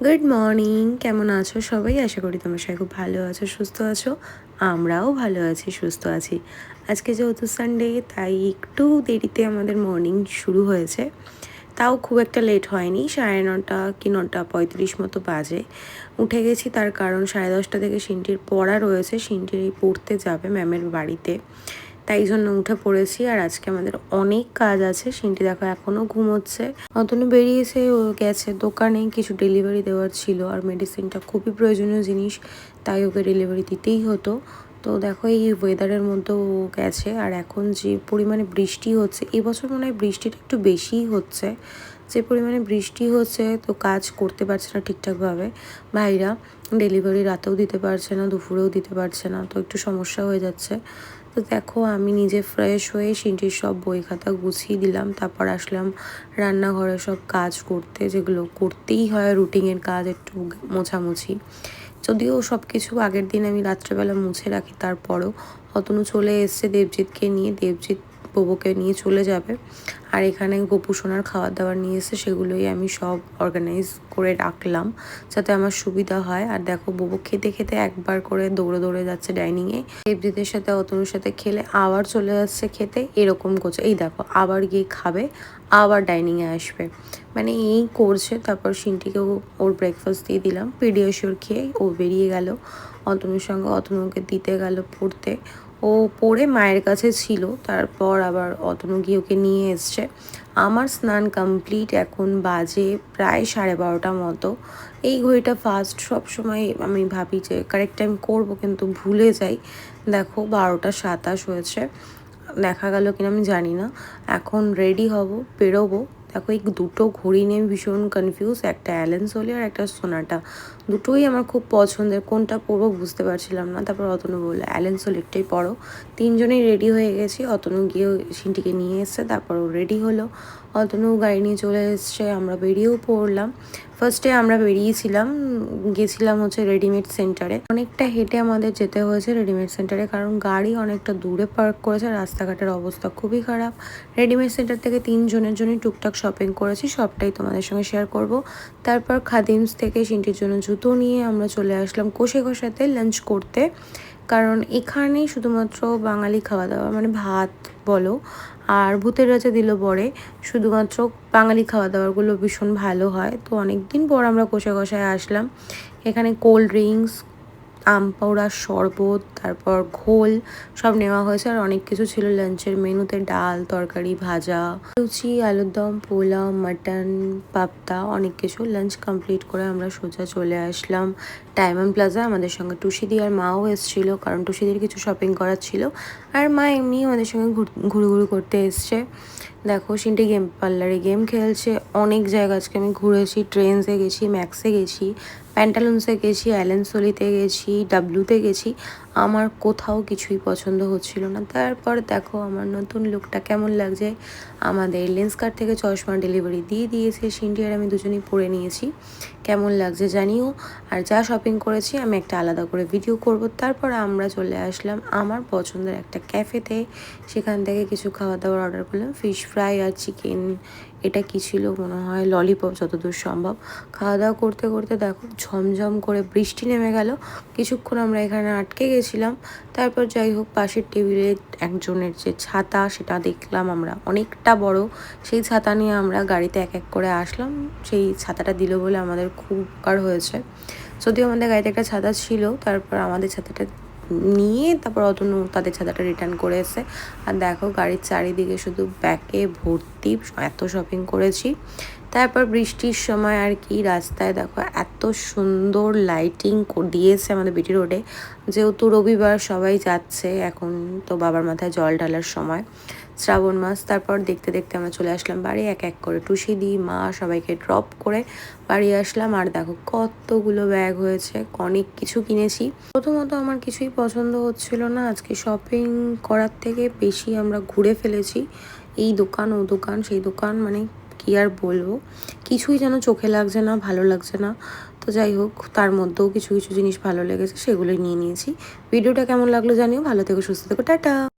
Good morning, কেমন আছো সবাই? আশা করি তোমরা সবাই খুব ভালো আছো, সুস্থ আছো। আমরাও ভালো আছি, সুস্থ আছি। আজকে যেহেতু সানডে, তাই একটু দেরিতে আমাদের মর্নিং শুরু হয়েছে। তাও খুব একটা লেট হয়নি, 9:30 কি 9:35 মতো বাজে। উঠে গেছি, তার কারণ 10:30 থেকে সিনটির পড়া রয়েছে। সিনটির পড়তে যাবে ম্যামের বাড়িতে, তাই জন্য উঠে পড়েছি। আর আজকে আমাদের অনেক কাজ আছে। সিনটি দেখো এখনও ঘুমোচ্ছে। অতনু বেরিয়েছে, ও গেছে দোকানে, কিছু ডেলিভারি দেওয়ার ছিল। আর মেডিসিনটা খুবই প্রয়োজনীয় জিনিস, তাই ওকে ডেলিভারি দিতেই হতো। তো দেখো এই ওয়েদারের মধ্যেও ও গেছে। আর এখন যে পরিমাণে বৃষ্টি হচ্ছে, এবছর মনে হয় বৃষ্টিটা একটু বেশিই হচ্ছে। যে পরিমাণে বৃষ্টি হচ্ছে, তো কাজ করতে পারছে না ঠিকঠাকভাবে ভাইরা। ডেলিভারি রাতেও দিতে পারছে না, দুপুরেও দিতে পারছে না, তো একটু সমস্যা হয়ে যাচ্ছে। তো দেখো আমি নিজে ফ্রেশ হয়ে সিনটির সব বই খাতা গুছিয়ে দিলাম। তারপর আসলাম রান্নাঘরে সব কাজ করতে, যেগুলো করতেই হয়, রুটিনের কাজ, একটু মোছামুছি। যদিও সব কিছু আগের দিন আমি রাত্রেবেলা মুছে রাখি, তারপরও অতনু চলে এসছে দেবজিৎকে নিয়ে। দেবজিৎ বোবোকে নিয়ে চলে যাবে। আর এখানে গোপু সোনার খাবার দাবার নিয়ে এসে সেগুলোই আমি সব অর্গানাইজ করে রাখলাম, যাতে আমার সুবিধা হয়। আর দেখো বোবো খেতে খেতে একবার করে দৌড়ে দৌড়ে যাচ্ছে ডাইনিংয়ে। দেবজিতের সাথে অতনুর সাথে খেলে আবার চলে যাচ্ছে খেতে, এরকম করছে। এই দেখো আবার গিয়ে খাবে, আবার ডাইনিংয়ে আসবে, মানে এই করছে। তারপর সিনটিকেও ওর ব্রেকফাস্ট দিয়ে দিলাম। পিডিয়াশিওর খেয়ে ও বেরিয়ে গেল অতনুর সঙ্গে। অতনুকে দিতে গেল পড়তে। ও পড়ে মায়ের কাছে ছিল, তারপর আবার অতনু গিয়ে ওকে নিয়ে এসছে। আমার স্নান কমপ্লিট, এখন বাজে প্রায় 12:30 মতো। এই ঘড়িটা ফার্স্ট, সবসময় আমি ভাবি যে কারেক্ট টাইম করবো, কিন্তু ভুলে যাই। দেখো 12:27 হয়েছে, দেখা গেল কিনা আমি জানি না। এখন রেডি হব, বেরোবো। দেখো এই দুটো ঘড়ি নিয়ে আমি ভীষণ কনফিউজ, একটা অ্যালেন সোলি আর একটা সোনাটা। দুটোই আমার খুব পছন্দের, কোনটা পরবো বুঝতে পারছিলাম না। তারপর অতনু বললো অ্যালেন সোলিরটাই পরো। তিনজনেই রেডি হয়ে গেছি। অতনু গিয়ে সিনটিকে নিয়ে এসছে, তারপর ও রেডি হলো। অতনু গাড়ি নিয়ে চলে এসছে, আমরা বেরিয়েও পড়লাম। ফার্স্টে আমরা বেরিয়েছিলাম, গেছিলাম হচ্ছে রেডিমেড সেন্টারে। অনেকটা হেঁটে আমাদের যেতে হয়েছে রেডিমেড সেন্টারে, কারণ গাড়ি অনেকটা দূরে পার্ক করেছে। রাস্তাঘাটের অবস্থা খুবই খারাপ। রেডিমেড সেন্টার থেকে 3 জনের জন্যই টুকটাক শপিং করেছি, সবটাই তোমাদের সঙ্গে শেয়ার করব। তারপর খাদিমস থেকে সিনটির জন্য জুতো নিয়ে আমরা চলে আসলাম কোষে লাঞ্চ করতে, কারণ এখানে শুধুমাত্র বাঙালি খাওয়া দাওয়া, মানে ভাত বলো আর ভূতের রাজা দিল বরে, শুধুমাত্র বাঙালি খাওয়া দাওয়াগুলো ভীষণ ভালো হয়। তো অনেক দিন পর আমরা কোষায় আসলাম। এখানে কোল্ড ড্রিঙ্কস, আম পাউড়ার শরবত, তারপর ঘোল সব নেওয়া হয়েছে। আর অনেক কিছু ছিল লাঞ্চের মেনুতে, ডাল, তরকারি, ভাজা, লুচি, আলুর দম, পোলাও, মাটন, পাপ্তা, অনেক কিছু। লাঞ্চ কমপ্লিট করে আমরা সোজা চলে আসলাম ডায়মন্ড প্লাজা। আমাদের সঙ্গে টুসিদি আর মাও এসেছিল, কারণ টুসিদির কিছু শপিং করার ছিল। আর মা এমনি আমাদের সঙ্গে ঘুরু করতে এসছে। দেখো সিনটি পার্লারে গেম খেলছে। অনেক জায়গা আজকে আমি ঘুরেছি, ট্রেন্সে গেছি, ম্যাক্সে গেছি, প্যান্টালুন্সে গেছি, অ্যালেন সোলিতে গেছি, ডাব্লুতে গেছি। আমার কোথাও কিছুই পছন্দ হচ্ছিল না। তারপর দেখো আমার নতুন লুকটা কেমন লাগছে। আমাদের লেন্সকার্ট থেকে চশমা ডেলিভারি দিয়ে দিয়েছে, সিনটি আর আমি দুজনেই পরে নিয়েছি। কেমন লাগছে জানিও। আর যা শপিং করেছি আমি একটা আলাদা করে ভিডিও করব। তারপর আমরা চলে আসলাম আমার পছন্দের একটা ক্যাফেতে। সেখান থেকে কিছু খাওয়া দাওয়ার অর্ডার করলাম, ফিশ ফ্রাই আর চিকেন, এটা কী ছিল মনে হয় ললিপপ, যতদূর সম্ভব। খাওয়া দাওয়া করতে করতে দেখো ঝমঝম করে বৃষ্টি নেমে গেল। কিছুক্ষণ আমরা এখানে আটকে গেছিলাম। তারপর যাই হোক, পাশের টেবিলে একজনের যে ছাতা, সেটা দেখলাম আমরা, অনেকটা বড়। সেই ছাতা নিয়ে আমরা গাড়িতে এক এক করে আসলাম। সেই ছাতাটা দিল বলে আমাদের খুব উপকার হয়েছে। যদিও আমাদের গাড়িতে একটা ছাতা ছিল, তারপর আমাদের ছাতাটা নিয়ে তারপর অতনু তাদের ছাতাটা রিটার্ন করে এসে। আর দেখো গাড়ির চারিদিকে শুধু ব্যাগে ভর্তি, এত শপিং করেছি। তারপর বৃষ্টির সময় আর কি রাস্তায় দেখো এত সুন্দর লাইটিং দিয়েছে আমাদের বিটি রোডে। যেহেতু রবিবার সবাই যাচ্ছে, এখন তো বাবার মাথায় জল ঢালার সময়, শ্রাবণ মাস। তারপর দেখতে দেখতে আমরা চলে আসলাম বাড়ি। এক এক করে টুসিদি, মা সবাইকে ড্রপ করে বাড়ি আসলাম। আর দেখো কতগুলো ব্যাগ হয়েছে, অনেক কিছু কিনেছি। প্রথমত আমার কিছুই পছন্দ হচ্ছিল না। আজকে শপিং করার থেকে বেশি আমরা ঘুরে ফেলেছি, এই দোকান ও দোকান সেই দোকান, মানে কি আর বলবো, কিছুই যেন চোখে লাগছে না, ভালো লাগছে না। তো যাই হোক, তার মধ্যেও কিছু কিছু জিনিস ভালো লেগেছে, সেগুলোই নিয়ে নিয়েছি। ভিডিওটা কেমন লাগলো জানিও। ভালো থেকো, সুস্থ থেকো, টাটা।